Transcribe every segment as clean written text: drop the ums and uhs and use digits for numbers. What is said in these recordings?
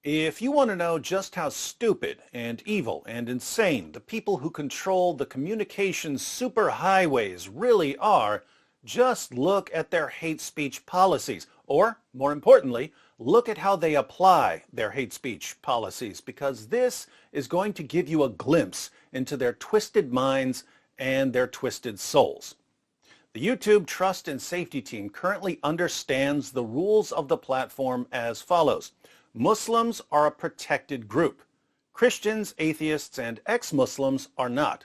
If you want to know just how stupid and evil and insane the people who control the communications superhighways really are, just look at their hate speech policies. Or, more importantly, look at how they apply their hate speech policies, because this is going to give you a glimpse into their twisted minds and their twisted souls. The YouTube Trust and Safety Team currently understands the rules of the platform as follows. Muslims are a protected group. Christians, atheists, and ex-Muslims are not.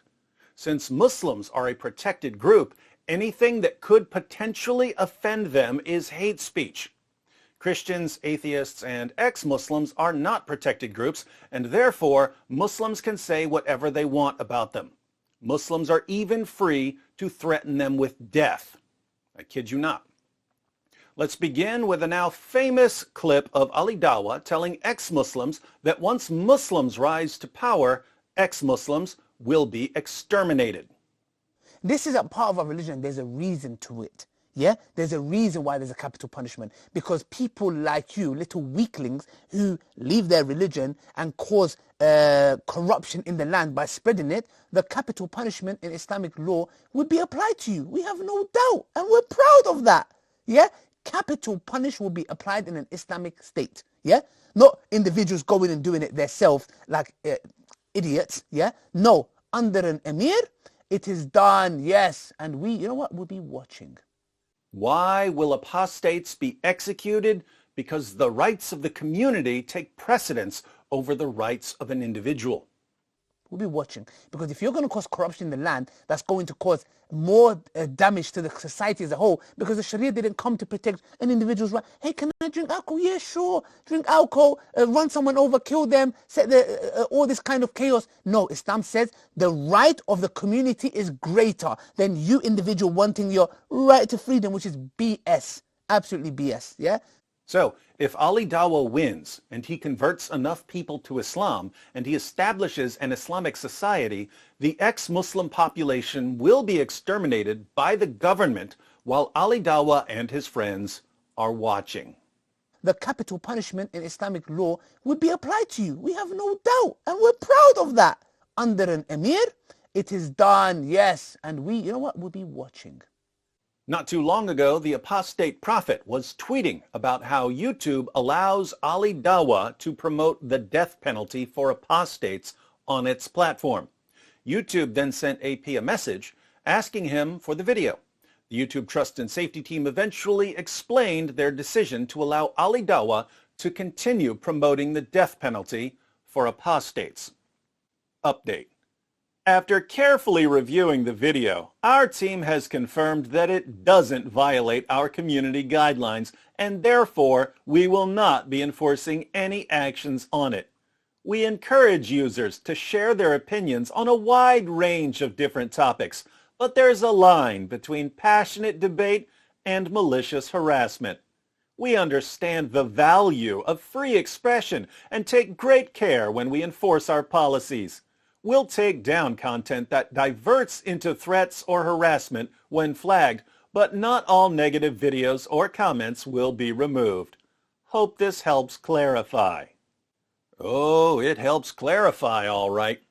Since Muslims are a protected group, anything that could potentially offend them is hate speech. Christians, atheists, and ex-Muslims are not protected groups, and therefore Muslims can say whatever they want about them. Muslims are even free to threaten them with death. I kid you not. Let's begin with a now famous clip of Ali Dawah telling ex-Muslims that once Muslims rise to power, ex-Muslims will be exterminated. This is a part of our religion. There's a reason to it. Yeah? There's a reason why there's a capital punishment. Because people like you, little weaklings who leave their religion and cause corruption in the land by spreading it, the capital punishment in Islamic law would be applied to you. We have no doubt. And we're proud of that. Yeah? Capital punish will be applied in an Islamic state. Yeah? Not individuals going and doing it themselves like idiots. Yeah? No. Under an emir, it is done. Yes. And we, you know what? We'll be watching. Why will apostates be executed? Because the rights of the community take precedence over the rights of an individual. We'll be watching. Because if you're going to cause corruption in the land, that's going to cause more damage to the society as a whole, because the Sharia didn't come to protect an individual's right. Hey, can I drink alcohol? Yeah, sure. Drink alcohol, run someone over, kill them, set all this kind of chaos. No, Islam says the right of the community is greater than you individual wanting your right to freedom, which is BS. Absolutely BS. Yeah? So, if Ali Dawah wins and he converts enough people to Islam and he establishes an Islamic society, the ex-Muslim population will be exterminated by the government while Ali Dawah and his friends are watching. The capital punishment in Islamic law would be applied to you. We have no doubt. And we're proud of that. Under an emir, it is done. Yes. And we, you know what? We'll be watching. Not too long ago, the apostate prophet was tweeting about how YouTube allows Ali Dawah to promote the death penalty for apostates on its platform. YouTube then sent AP a message asking him for the video. The YouTube Trust and Safety Team eventually explained their decision to allow Ali Dawah to continue promoting the death penalty for apostates. Update. After carefully reviewing the video, our team has confirmed that it doesn't violate our community guidelines, and therefore we will not be enforcing any actions on it. We encourage users to share their opinions on a wide range of different topics, but there's a line between passionate debate and malicious harassment. We understand the value of free expression and take great care when we enforce our policies. We'll take down content that diverts into threats or harassment when flagged, but not all negative videos or comments will be removed. Hope this helps clarify. Oh, it helps clarify, all right.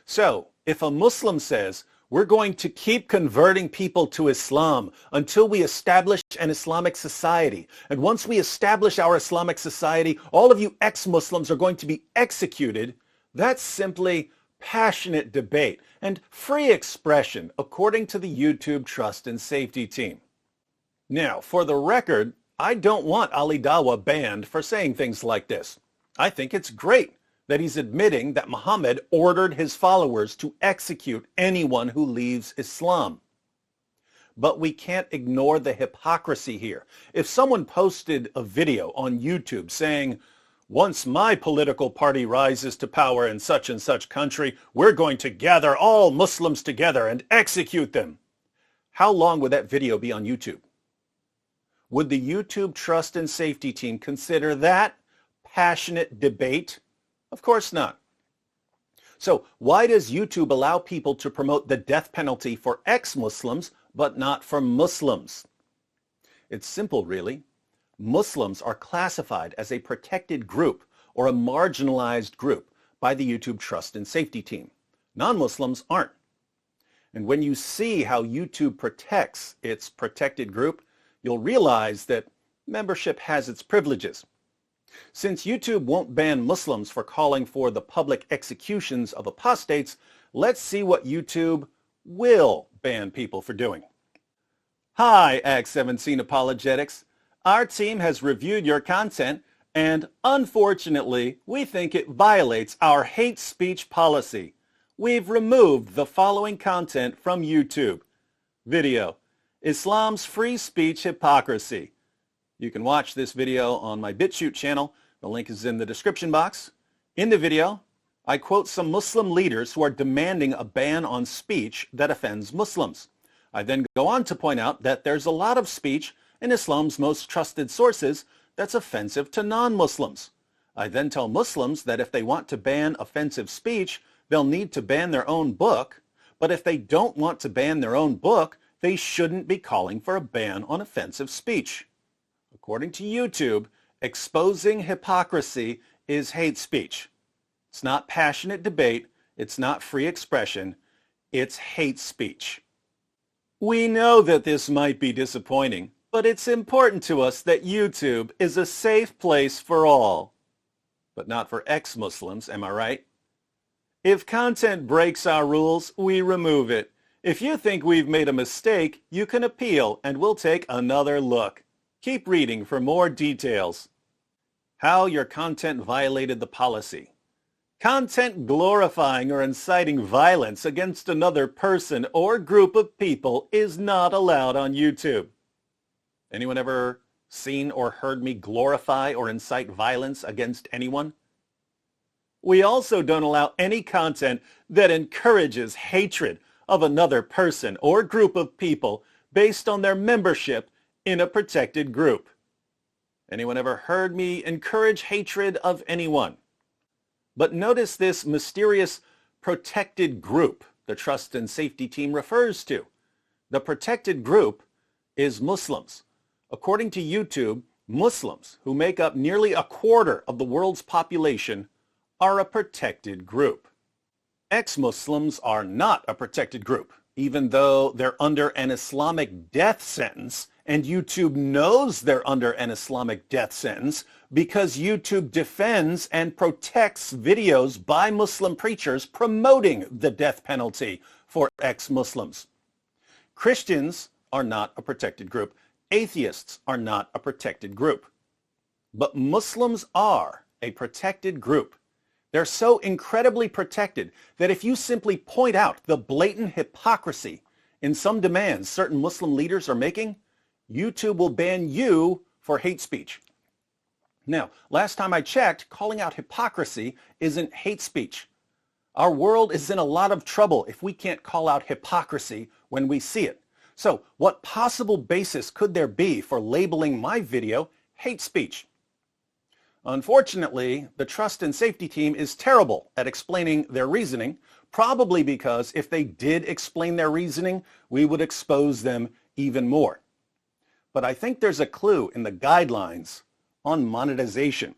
So, if a Muslim says, we're going to keep converting people to Islam until we establish an Islamic society, and once we establish our Islamic society, all of you ex-Muslims are going to be executed, that's simply passionate debate and free expression according to the YouTube Trust and Safety Team. Now, for the record, I don't want Ali Dawah banned for saying things like this. I think it's great that he's admitting that Muhammad ordered his followers to execute anyone who leaves Islam. But we can't ignore the hypocrisy here. If someone posted a video on YouTube saying, once my political party rises to power in such and such country, we're going to gather all Muslims together and execute them. How long would that video be on YouTube? Would the YouTube Trust and Safety Team consider that passionate debate? Of course not. So why does YouTube allow people to promote the death penalty for ex-Muslims but not for Muslims? It's simple, really. Muslims are classified as a protected group, or a marginalized group by the YouTube Trust and Safety Team. Non-Muslims aren't. And when you see how YouTube protects its protected group, you'll realize that membership has its privileges. Since YouTube won't ban Muslims for calling for the public executions of apostates, let's see what YouTube will ban people for doing. Hi, Acts 17 Apologetics. Our team has reviewed your content, and unfortunately, we think it violates our hate speech policy. We've removed the following content from YouTube. Video: Islam's free speech hypocrisy. You can watch this video on my BitChute channel. The link is in the description box. In the video, I quote some Muslim leaders who are demanding a ban on speech that offends Muslims. I then go on to point out that there's a lot of speech in Islam's most trusted sources that's offensive to non-Muslims. I then tell Muslims that if they want to ban offensive speech, they'll need to ban their own book, but if they don't want to ban their own book, they shouldn't be calling for a ban on offensive speech. According to YouTube, exposing hypocrisy is hate speech. It's not passionate debate, it's not free expression, it's hate speech. We know that this might be disappointing, but it's important to us that YouTube is a safe place for all. But not for ex-Muslims, am I right? If content breaks our rules, we remove it. If you think we've made a mistake, you can appeal and we'll take another look. Keep reading for more details. How your content violated the policy. Content glorifying or inciting violence against another person or group of people is not allowed on YouTube. Anyone ever seen or heard me glorify or incite violence against anyone? We also don't allow any content that encourages hatred of another person or group of people based on their membership in a protected group. Anyone ever heard me encourage hatred of anyone? But notice this mysterious protected group the Trust and Safety Team refers to. The protected group is Muslims. According to YouTube, Muslims, who make up nearly a quarter of the world's population, are a protected group. Ex-Muslims are not a protected group, even though they're under an Islamic death sentence, and YouTube knows they're under an Islamic death sentence because YouTube defends and protects videos by Muslim preachers promoting the death penalty for ex-Muslims. Christians are not a protected group. Atheists are not a protected group. But Muslims are a protected group. They're so incredibly protected that if you simply point out the blatant hypocrisy in some demands certain Muslim leaders are making, YouTube will ban you for hate speech. Now, last time I checked, calling out hypocrisy isn't hate speech. Our world is in a lot of trouble if we can't call out hypocrisy when we see it. So, what possible basis could there be for labeling my video hate speech? Unfortunately, the Trust and Safety Team is terrible at explaining their reasoning, probably because if they did explain their reasoning, we would expose them even more. But I think there's a clue in the guidelines on monetization.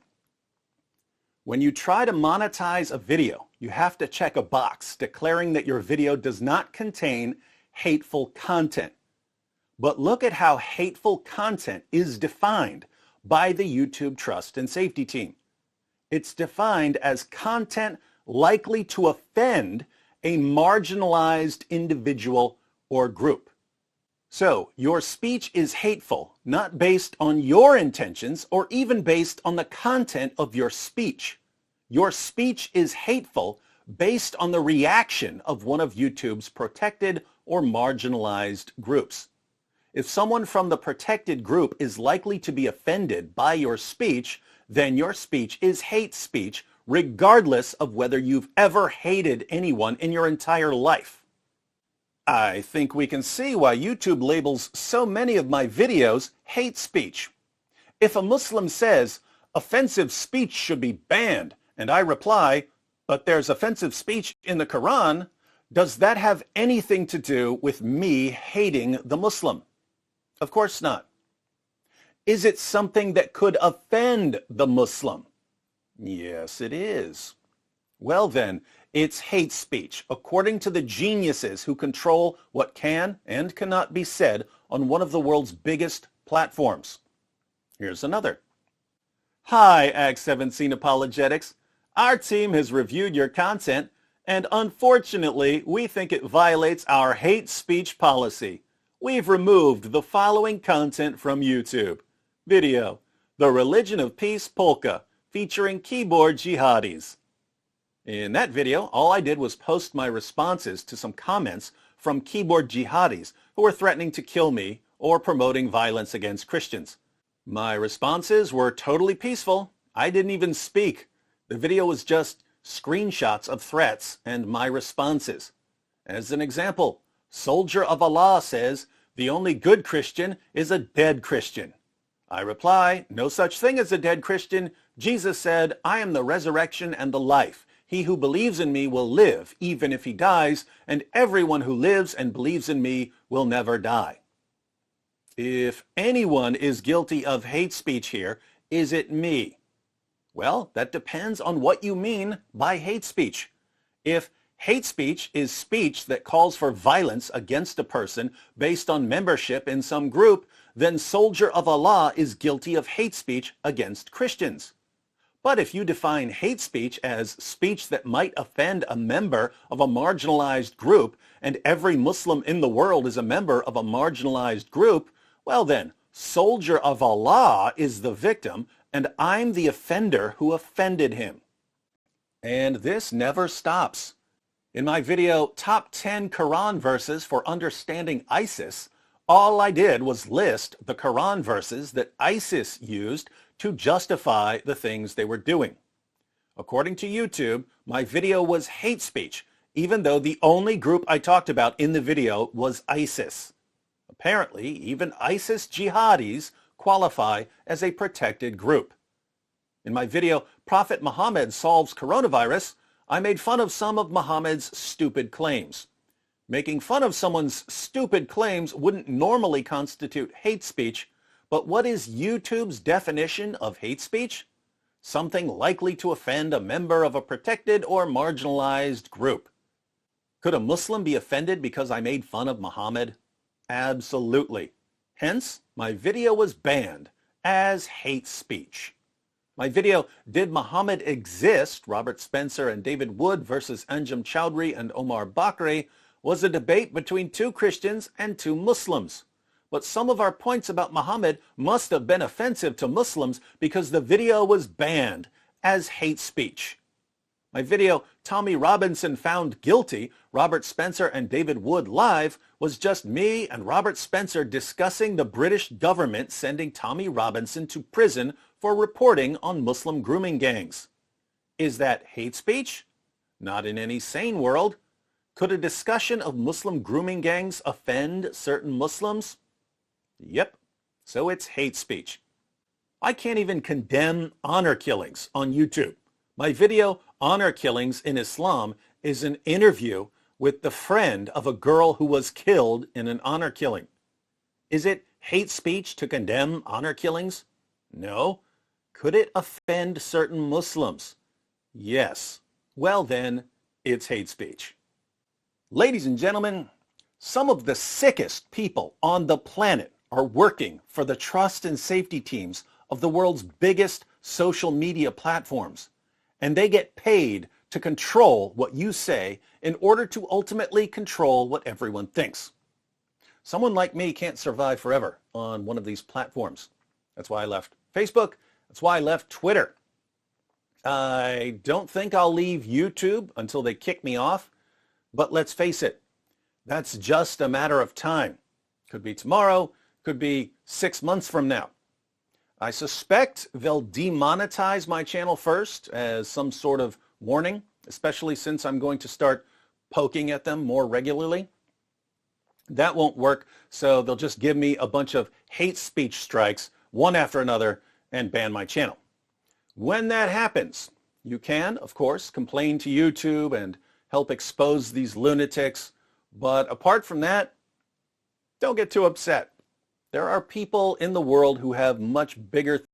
When you try to monetize a video, you have to check a box declaring that your video does not contain hateful content. But look at how hateful content is defined by the YouTube Trust and Safety Team. It's defined as content likely to offend a marginalized individual or group. So your speech is hateful, not based on your intentions or even based on the content of your speech. Your speech is hateful based on the reaction of one of YouTube's protected or marginalized groups. If someone from the protected group is likely to be offended by your speech, then your speech is hate speech, regardless of whether you've ever hated anyone in your entire life. I think we can see why YouTube labels so many of my videos hate speech. If a Muslim says, offensive speech should be banned, and I reply, but there's offensive speech in the Quran, does that have anything to do with me hating the Muslim? Of course not. Is it something that could offend the Muslim? Yes, it is. Well then, it's hate speech, according to the geniuses who control what can and cannot be said on one of the world's biggest platforms. Here's another. Hi, Act 17 Apologetics. Our team has reviewed your content, and unfortunately, we think it violates our hate speech policy. We've removed the following content from YouTube. Video, The Religion of Peace Polka, featuring keyboard jihadis. In that video, all I did was post my responses to some comments from keyboard jihadis who were threatening to kill me or promoting violence against Christians. My responses were totally peaceful. I didn't even speak. The video was just screenshots of threats and my responses. As an example, Soldier of Allah says, "The only good Christian is a dead Christian." I reply, "No such thing as a dead Christian. Jesus said, 'I am the resurrection and the life. He who believes in me will live, even if he dies, and everyone who lives and believes in me will never die.'" If anyone is guilty of hate speech here, is it me? Well, that depends on what you mean by hate speech. If hate speech is speech that calls for violence against a person based on membership in some group, then Soldier of Allah is guilty of hate speech against Christians. But if you define hate speech as speech that might offend a member of a marginalized group, and every Muslim in the world is a member of a marginalized group, well then, Soldier of Allah is the victim, and I'm the offender who offended him. And this never stops. In my video, Top 10 Quran Verses for Understanding ISIS, all I did was list the Quran verses that ISIS used to justify the things they were doing. According to YouTube, my video was hate speech, even though the only group I talked about in the video was ISIS. Apparently, even ISIS jihadis qualify as a protected group. In my video, Prophet Muhammad Solves Coronavirus, I made fun of some of Muhammad's stupid claims. Making fun of someone's stupid claims wouldn't normally constitute hate speech, but what is YouTube's definition of hate speech? Something likely to offend a member of a protected or marginalized group. Could a Muslim be offended because I made fun of Muhammad? Absolutely. Hence, my video was banned as hate speech. My video, Did Muhammad Exist? Robert Spencer and David Wood versus Anjem Choudhury and Omar Bakri, was a debate between two Christians and two Muslims. But some of our points about Muhammad must have been offensive to Muslims because the video was banned as hate speech. My video, Tommy Robinson Found Guilty, Robert Spencer and David Wood Live, was just me and Robert Spencer discussing the British government sending Tommy Robinson to prison for reporting on Muslim grooming gangs. Is that hate speech? Not in any sane world. Could a discussion of Muslim grooming gangs offend certain Muslims? Yep, so it's hate speech. I can't even condemn honor killings on YouTube. My video, Honor Killings in Islam, is an interview with the friend of a girl who was killed in an honor killing. Is it hate speech to condemn honor killings? No. Could it offend certain Muslims? Yes. Well then, it's hate speech. Ladies and gentlemen, some of the sickest people on the planet are working for the trust and safety teams of the world's biggest social media platforms, and they get paid to control what you say in order to ultimately control what everyone thinks. Someone like me can't survive forever on one of these platforms. That's why I left Facebook. That's why I left Twitter. I don't think I'll leave YouTube until they kick me off, but let's face it, that's just a matter of time. Could be tomorrow, could be 6 months from now. I suspect they'll demonetize my channel first as some sort of warning, especially since I'm going to start poking at them more regularly. That won't work, so they'll just give me a bunch of hate speech strikes, one after another, and ban my channel. When that happens, you can, of course, complain to YouTube and help expose these lunatics, but apart from that, don't get too upset. There are people in the world who have much bigger